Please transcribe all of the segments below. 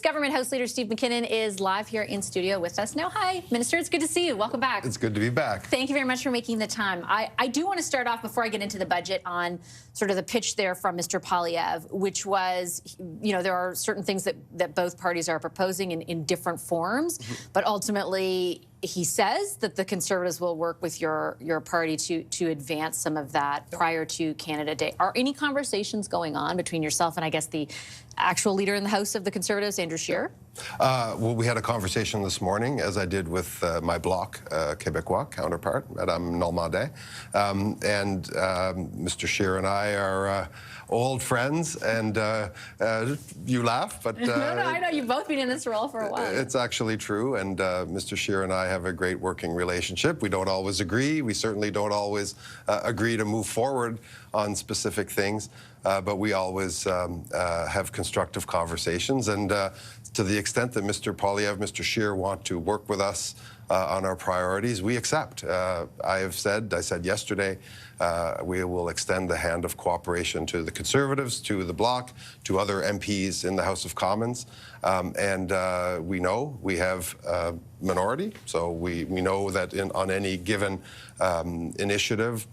Government House Leader Steve MacKinnon is live here in studio with us now. Hi, Minister. It's good to see you. Welcome back. It's good to be back. Thank you very much for making the time. I do want to start off, before I get into the budget, on sort of the pitch there from Mr. Poilievre, which was, you know, there are certain things that both parties are proposing in different forms, but ultimately he says that the Conservatives will work with your party to advance some of that prior to Canada Day. Are any conversations going on between yourself and, I guess, the actual leader in the House of the Conservatives, Andrew Scheer? Well, we had a conversation this morning, as I did with my Bloc Québécois counterpart, Madame Normandin. Mr. Scheer and I are old friends, and you laugh, but... no, I know. You've both been in this role for a while. It's actually true, and Mr. Scheer and I have a great working relationship. We don't always agree. We certainly don't always agree to move forward on specific things, but we always have constructive conversations, and to the extent that Mr. Poilievre, Mr. Scheer want to work with us on our priorities, we accept. I said yesterday, we will extend the hand of cooperation to the Conservatives, to the Bloc, to other MPs in the House of Commons. We know we have a minority, so we know that on any given initiative,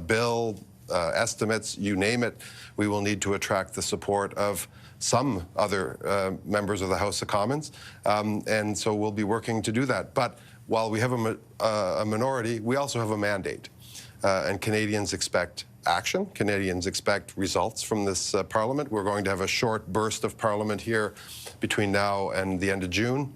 bill, estimates, you name it, we will need to attract the support of some other members of the House of Commons, and so we'll be working to do that. But while we have a minority, we also have a mandate, and Canadians expect action. Canadians expect results from this Parliament. We're going to have a short burst of Parliament here between now and the end of June,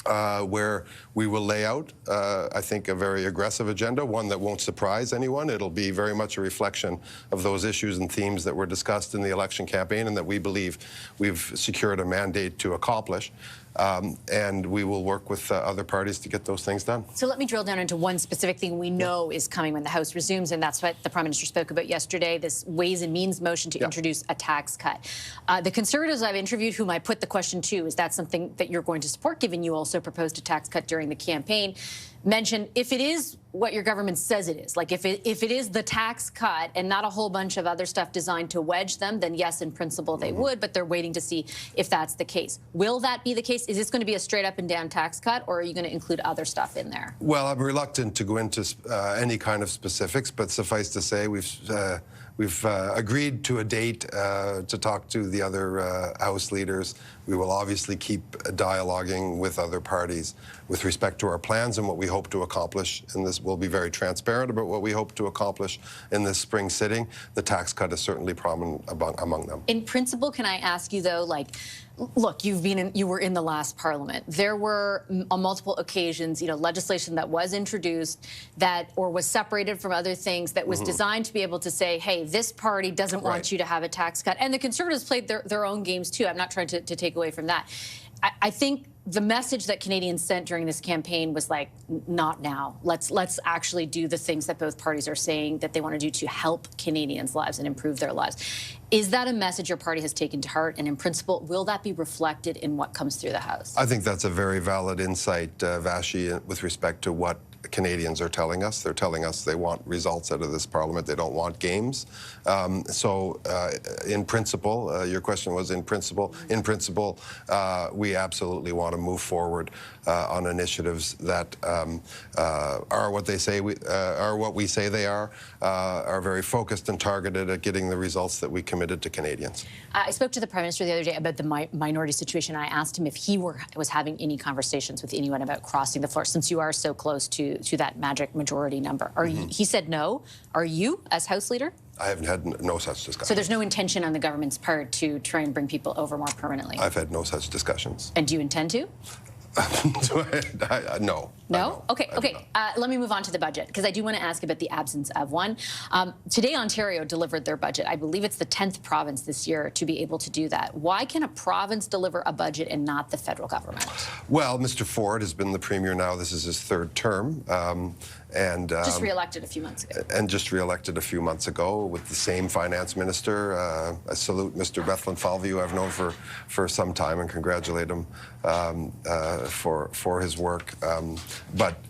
where we will lay out, I think, a very aggressive agenda, one that won't surprise anyone. It'll be very much a reflection of those issues and themes that were discussed in the election campaign and that we believe we've secured a mandate to accomplish. And we will work with other parties to get those things done. So let me drill down into one specific thing we know is coming when the House resumes, and that's what the Prime Minister spoke about yesterday, this Ways and Means motion to introduce a tax cut. The Conservatives I've interviewed, whom I put the question to, is that something that you're going to support, given you also proposed a tax cut during the campaign, mentioned if it is what your government says it is, like if it is the tax cut and not a whole bunch of other stuff designed to wedge them, then yes, in principle they would, but they're waiting to see if that's the case. Will that be the case? Is this going to be a straight up and down tax cut, or are you going to include other stuff in there? Well, I'm reluctant to go into any kind of specifics, but suffice to say we've agreed to a date to talk to the other House leaders. We will obviously keep dialoguing with other parties with respect to our plans and what we hope to accomplish in this. We'll be very transparent about what we hope to accomplish in this spring sitting. The tax cut is certainly prominent among them. In principle, can I ask you, though, like, look, you were in the last Parliament. There were on multiple occasions, you know, legislation that was introduced that or was separated from other things that was designed to be able to say, hey, this party doesn't want you to have a tax cut. And the Conservatives played their own games, too. I'm not trying to take away from that. I think the message that Canadians sent during this campaign was like, not now. Let's actually do the things that both parties are saying that they want to do to help Canadians' lives and improve their lives. Is that a message your party has taken to heart? And in principle, will that be reflected in what comes through the House? I think that's a very valid insight, Vashi, with respect to what Canadians are telling us. They're telling us they want results out of this Parliament. They don't want games. In principle, your question was in principle. In principle, we absolutely want to move forward on initiatives that are what they say are what we say they are very focused and targeted at getting the results that we committed to Canadians. I spoke to the Prime Minister the other day about the minority situation. I asked him if he was having any conversations with anyone about crossing the floor, since you are so close to that magic majority number. He said no. Are you, as House Leader? I haven't had no such discussion. So there's no intention on the government's part to try and bring people over more permanently? I've had no such discussions. And do you intend to? No. No? Okay. Let me move on to the budget, because I do want to ask about the absence of one. Today, Ontario delivered their budget. I believe it's the 10th province this year to be able to do that. Why can a province deliver a budget and not the federal government? Well, Mr. Ford has been the Premier now. This is his third term. Just re-elected a few months ago. And just re-elected a few months ago with the same finance minister. I salute Mr. Bethlen Falvey, who I've known for some time, and congratulate him for his work. But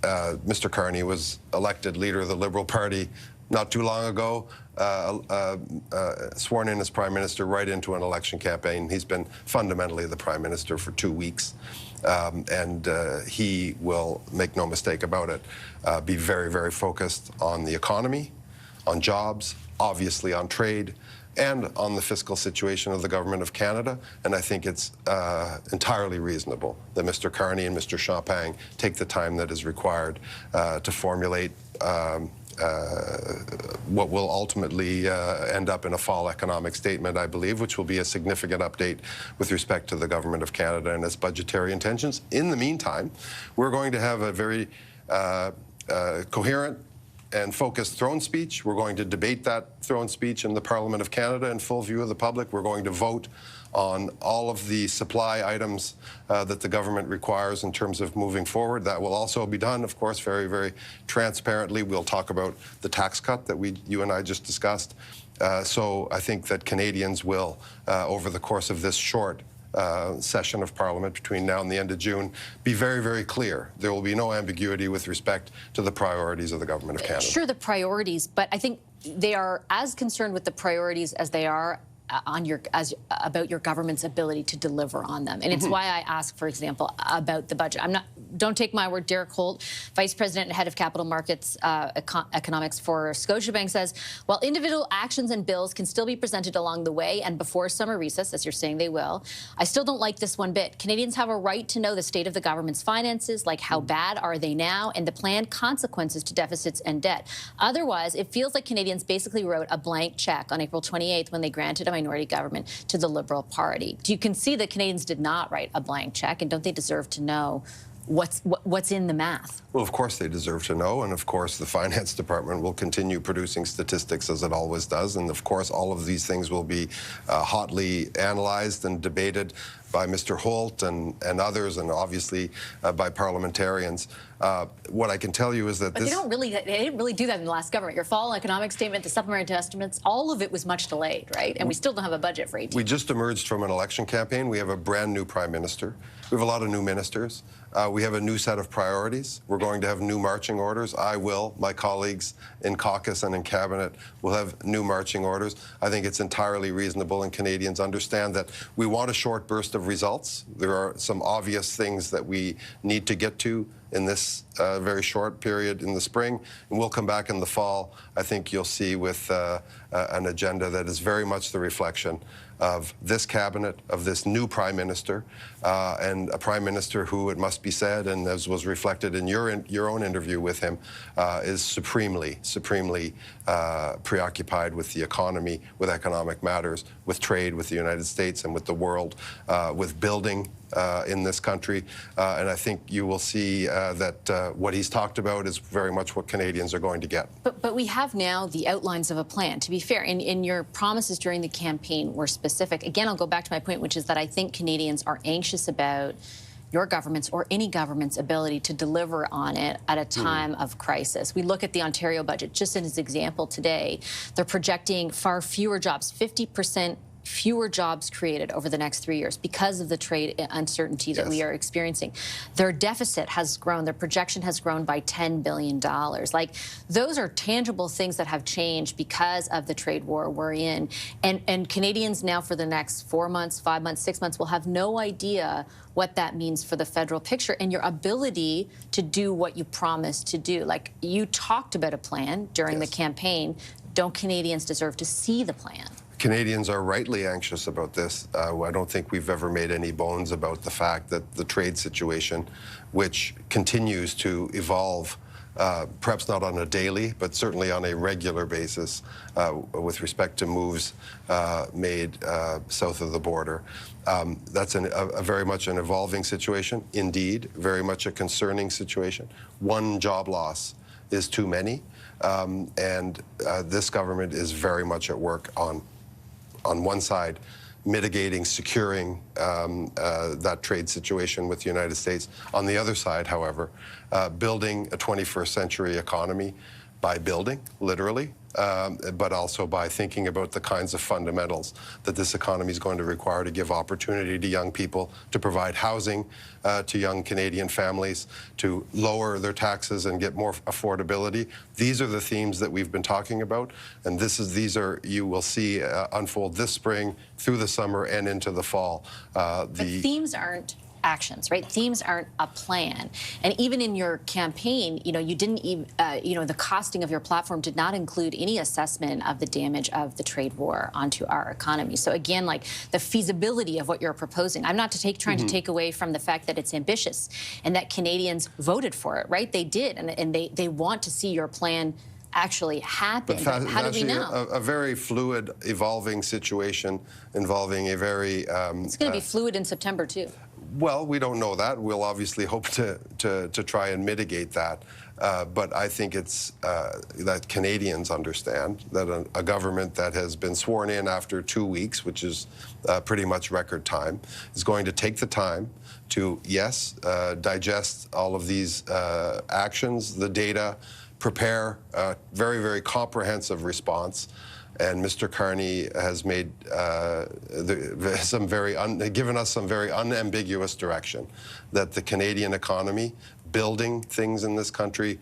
Mr. Carney was elected leader of the Liberal Party not too long ago, sworn in as Prime Minister right into an election campaign. He's been fundamentally the Prime Minister for 2 weeks. And he will, make no mistake about it, be very, very focused on the economy, on jobs, obviously on trade, and on the fiscal situation of the Government of Canada. And I think it's entirely reasonable that Mr. Carney and Mr. Champagne take the time that is required to formulate what will ultimately end up in a fall economic statement, I believe, which will be a significant update with respect to the Government of Canada and its budgetary intentions. In the meantime, we're going to have a very coherent and focused throne speech. We're going to debate that throne speech in the Parliament of Canada in full view of the public. We're going to vote on all of the supply items that the government requires in terms of moving forward. That will also be done, of course, very, very transparently. We'll talk about the tax cut that you and I just discussed. So I think that Canadians will, over the course of this short session of Parliament between now and the end of June, be very, very clear. There will be no ambiguity with respect to the priorities of the Government of Canada. Sure, the priorities, but I think they are as concerned with the priorities as they are about your government's ability to deliver on them. And it's why I ask, for example, about the budget. Don't take my word. Derek Holt, Vice President and Head of Capital Markets Economics for Scotiabank, says, while individual actions and bills can still be presented along the way and before summer recess, as you're saying they will, I still don't like this one bit. Canadians have a right to know the state of the government's finances, like how bad are they now, and the planned consequences to deficits and debt. Otherwise, it feels like Canadians basically wrote a blank check on April 28th when they granted a minority government to the Liberal Party. Do you concede that Canadians did not write a blank check, and don't they deserve to know what's in the math? Well, of course they deserve to know, and of course the Finance Department will continue producing statistics as it always does, and of course all of these things will be hotly analyzed and debated by Mr. Holt and others, and obviously by parliamentarians. What I can tell you is that they didn't really do that in the last government. Your fall economic statement, the supplementary estimates, all of it was much delayed, right? And we still don't have a budget for 18. We just emerged from an election campaign. We have a brand new Prime Minister. We have a lot of new ministers. We have a new set of priorities. We're going to have new marching orders. I will. My colleagues in caucus and in cabinet will have new marching orders. I think it's entirely reasonable, and Canadians understand that we want a short burst of results. There are some obvious things that we need to get to in this very short period in the spring, and we'll come back in the fall. I think you'll see with an agenda that is very much the reflection of this cabinet, of this new Prime Minister, and a Prime Minister who, it must be said, and as was reflected in your own interview with him, is supremely preoccupied with the economy, with economic matters, with trade with the United States and with the world, with building in this country. And I think you will see that what he's talked about is very much what Canadians are going to get. But we have now the outlines of a plan. To be fair, in your promises during the campaign were specific. Again, I'll go back to my point, which is that I think Canadians are anxious about your government's or any government's ability to deliver on it at a time of crisis. We look at the Ontario budget, just as an example today. They're projecting far fewer jobs, 50% fewer jobs created over the next 3 years because of the trade uncertainty that we are experiencing. Their deficit has grown. Their projection has grown by $10 billion. Like, those are tangible things that have changed because of the trade war we're in. And Canadians now, for the next 4 months, 5 months, 6 months, will have no idea what that means for the federal picture and your ability to do what you promised to do. Like, you talked about a plan during the campaign. Don't Canadians deserve to see the plan? Canadians are rightly anxious about this. I don't think we've ever made any bones about the fact that the trade situation, which continues to evolve, perhaps not on a daily, but certainly on a regular basis, with respect to moves made south of the border. That's a very much an evolving situation, indeed, very much a concerning situation. One job loss is too many, and this government is very much at work on one side, mitigating, securing that trade situation with the United States. On the other side, however, building a 21st century economy, by building, literally, but also by thinking about the kinds of fundamentals that this economy is going to require to give opportunity to young people, to provide housing to young Canadian families, to lower their taxes and get more affordability. These are the themes that we've been talking about, and these are you will see unfold this spring, through the summer, and into the fall. But themes aren't actions, right? Themes aren't a plan. And even in your campaign, you didn't even, the costing of your platform did not include any assessment of the damage of the trade war onto our economy. So again, like the feasibility of what you're proposing, I'm not trying to take away from the fact that it's ambitious and that Canadians voted for it, right? They did, and they want to see your plan actually happen. But how do we know? A very fluid, evolving situation involving a very... it's going to be fluid in September, too. Well, we don't know that. We'll obviously hope to try and mitigate that. But I think it's that Canadians understand that a government that has been sworn in after 2 weeks, which is pretty much record time, is going to take the time to, yes, digest all of these actions, the data, prepare a very, very comprehensive response. And Mr. Carney has made given us some very unambiguous direction that the Canadian economy, building things in this country,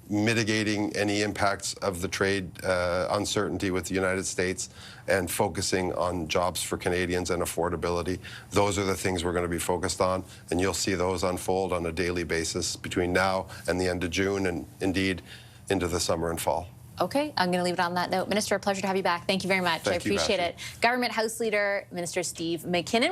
mitigating any impacts of the trade uncertainty with the United States, and focusing on jobs for Canadians and affordability. Those are the things we're going to be focused on, and you'll see those unfold on a daily basis between now and the end of June, and indeed into the summer and fall. Okay, I'm going to leave it on that note. Minister, a pleasure to have you back. Thank you very much. I appreciate it. Government House Leader, Minister Steve MacKinnon.